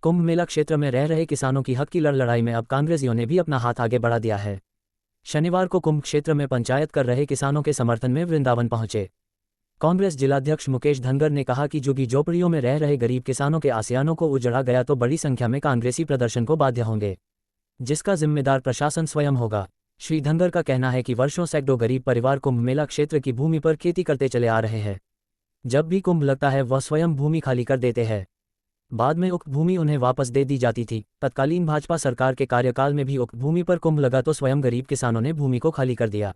कुंभ मेला क्षेत्र में रह रहे किसानों की हक की लड़ाई में अब कांग्रेसियों ने भी अपना हाथ आगे बढ़ा दिया है। शनिवार को कुंभ क्षेत्र में पंचायत कर रहे किसानों के समर्थन में वृंदावन पहुंचे कांग्रेस जिलाध्यक्ष मुकेश धनगर ने कहा कि झुग्गी झोपड़ियों में रह रहे गरीब किसानों के आसियानों को उजड़ा गया तो बड़ी संख्या में कांग्रेसी प्रदर्शन को बाध्य होंगे, जिसका जिम्मेदार प्रशासन स्वयं होगा। श्री धनगर का कहना है कि वर्षों सैकड़ों गरीब परिवार कुंभ मेला क्षेत्र की भूमि पर खेती करते चले आ रहे हैं। जब भी कुंभ लगता है वह स्वयं भूमि खाली कर देते हैं, बाद में उक्त भूमि उन्हें वापस दे दी जाती थी। तत्कालीन भाजपा सरकार के कार्यकाल में भी उक्त भूमि पर कुंभ लगा तो स्वयं गरीब किसानों ने भूमि को खाली कर दिया,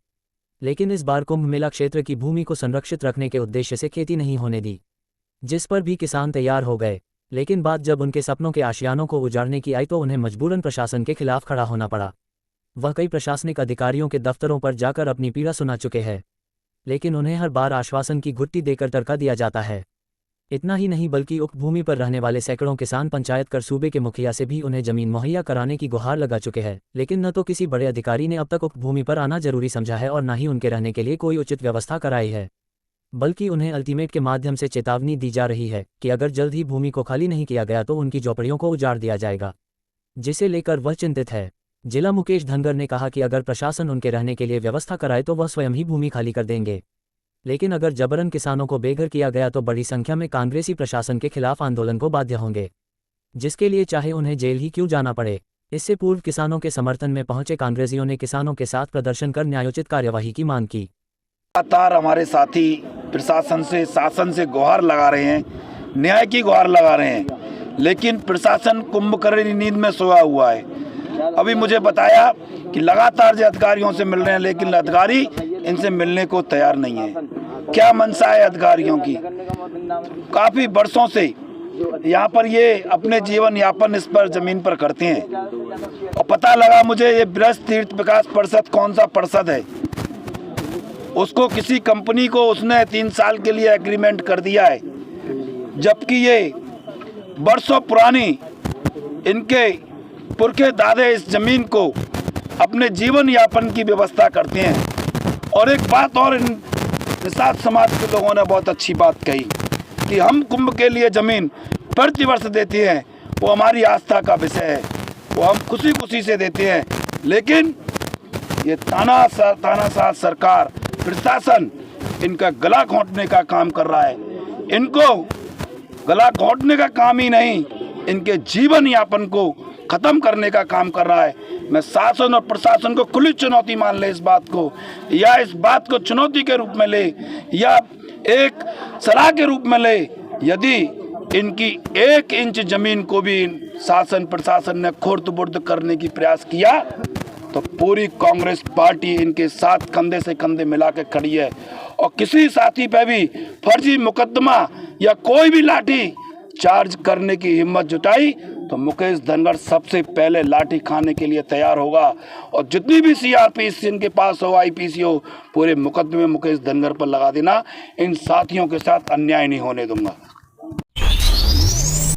लेकिन इस बार कुंभ मेला क्षेत्र की भूमि को संरक्षित रखने के उद्देश्य से खेती नहीं होने दी, जिस पर भी किसान तैयार हो गए। लेकिन बात जब उनके सपनों के आशियानों को उजाड़ने की आई तो उन्हें मजबूरन प्रशासन के खिलाफ खड़ा होना पड़ा। वह कई प्रशासनिक अधिकारियों के दफ्तरों पर जाकर अपनी पीड़ा सुना चुके हैं, लेकिन उन्हें हर बार आश्वासन की घुट्टी देकर टरका दिया जाता है। इतना ही नहीं बल्कि उक्त भूमि पर रहने वाले सैकड़ों किसान पंचायत कर सूबे के मुखिया से भी उन्हें जमीन मुहैया कराने की गुहार लगा चुके हैं, लेकिन न तो किसी बड़े अधिकारी ने अब तक उक्त भूमि पर आना जरूरी समझा है और न ही उनके रहने के लिए कोई उचित व्यवस्था कराई है, बल्कि उन्हें अल्टीमेट के माध्यम से चेतावनी दी जा रही है कि अगर जल्द ही भूमि को खाली नहीं किया गया तो उनकी झोपड़ियों को उजाड़ दिया जाएगा, जिसे लेकर वह चिंतित है। जिला मुकेश धनगर ने कहा कि अगर प्रशासन उनके रहने के लिए व्यवस्था कराए तो वह स्वयं ही भूमि खाली कर देंगे, लेकिन अगर जबरन किसानों को बेघर किया गया तो बड़ी संख्या में कांग्रेसी प्रशासन के खिलाफ आंदोलन को बाध्य होंगे, जिसके लिए चाहे उन्हें जेल ही क्यों जाना पड़े। इससे पूर्व किसानों के समर्थन में पहुंचे कांग्रेसियों ने किसानों के साथ प्रदर्शन कर न्यायोचित कार्यवाही की मांग की। लगातार हमारे साथी प्रशासन से शासन से गुहार लगा रहे हैं, न्याय की गुहार लगा रहे हैं, लेकिन प्रशासन कुंभकर्ण नींद में सोया हुआ है। अभी मुझे बताया कि लगातार जो अधिकारियों से मिल रहे हैं, लेकिन अधिकारी इनसे मिलने को तैयार नहीं है। क्या मंशा है अधिकारियों की? काफी वर्षों से यहाँ पर ये अपने जीवन यापन इस पर जमीन पर करते हैं, और पता लगा मुझे ये ब्रज तीर्थ विकास परिषद कौन सा परिषद है, उसको किसी कंपनी को उसने 3 साल के लिए एग्रीमेंट कर दिया है, जबकि ये वर्षों पुरानी इनके पुरखे दादे इस जमीन को अपने जीवन यापन की व्यवस्था करते हैं। और एक बात और इन निषाद समाज के लोगों ने बहुत अच्छी बात कही कि हम कुंभ के लिए जमीन प्रतिवर्ष देते हैं, वो हमारी आस्था का विषय है, वो हम खुशी खुशी से देते हैं। लेकिन ये तानाशाह सरकार प्रशासन इनका गला घोंटने का काम कर रहा है। इनको गला घोंटने का काम ही नहीं, इनके जीवन यापन को खत्म करने का काम कर रहा है। मैं शासन और प्रशासन को खुली चुनौती मान ले इस बात को, या इस बात को चुनौती के रूप में ले, या एक सलाह के रूप में ले, यदि इनकी 1 इंच जमीन को भी शासन प्रशासन ने खुर्द-बुर्द करने की प्रयास किया तो पूरी कांग्रेस पार्टी इनके साथ कंधे से कंधे मिला के खड़ी है। और किसी साथी पे भी फर्जी मुकदमा या कोई भी लाठी चार्ज करने की हिम्मत जुटाई तो मुकेश धनगर सबसे पहले लाठी खाने के लिए तैयार होगा। और जितनी भी सीआरपीसी इनके पास हो, आईपीसी हो, पूरे मुकदमे मुकेश धनगर पर लगा देना। इन साथियों के साथ अन्याय नहीं होने दूंगा।